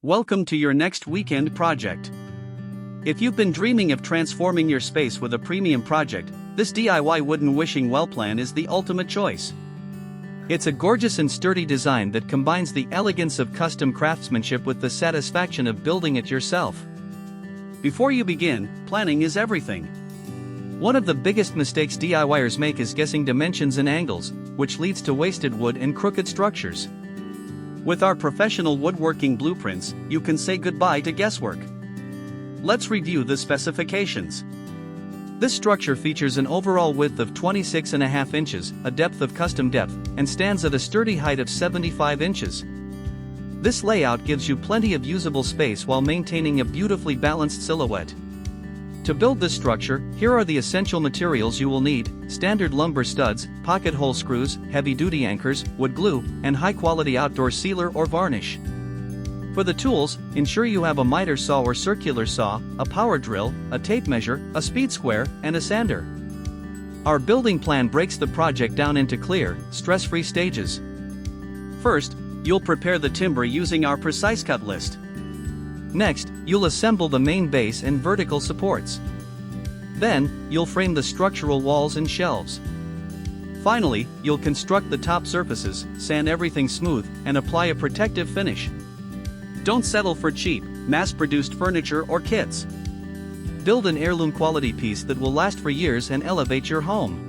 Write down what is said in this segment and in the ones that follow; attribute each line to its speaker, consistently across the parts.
Speaker 1: Welcome to your next weekend project. If you've been dreaming of transforming your space with a premium project, this DIY wooden wishing well plan is the ultimate choice. It's a gorgeous and sturdy design that combines the elegance of custom craftsmanship with the satisfaction of building it yourself. Before you begin, planning is everything. One of the biggest mistakes DIYers make is guessing dimensions and angles, which leads to wasted wood and crooked structures. With our professional woodworking blueprints, you can say goodbye to guesswork. Let's review the specifications. This structure features an overall width of 26.5 inches, a depth of custom depth, and stands at a sturdy height of 75 inches. This layout gives you plenty of usable space while maintaining a beautifully balanced silhouette. To build this structure, here are the essential materials you will need: standard lumber studs, pocket hole screws, heavy-duty anchors, wood glue, and high-quality outdoor sealer or varnish. For the tools, ensure you have a miter saw or circular saw, a power drill, a tape measure, a speed square, and a sander. Our building plan breaks the project down into clear, stress-free stages. First, you'll prepare the timber using our precise cut list. Next, you'll assemble the main base and vertical supports. Then, you'll frame the structural walls and shelves. Finally, you'll construct the top surfaces, sand everything smooth, and apply a protective finish. Don't settle for cheap, mass-produced furniture or kits. Build an heirloom quality piece that will last for years and elevate your home.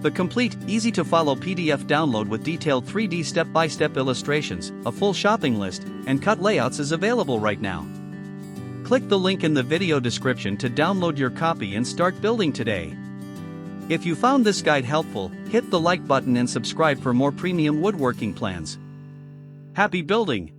Speaker 1: The complete, easy-to-follow PDF download with detailed 3D step-by-step illustrations, a full shopping list, and cut layouts is available right now. Click the link in the video description to download your copy and start building today. If you found this guide helpful, hit the like button and subscribe for more premium woodworking plans. Happy building!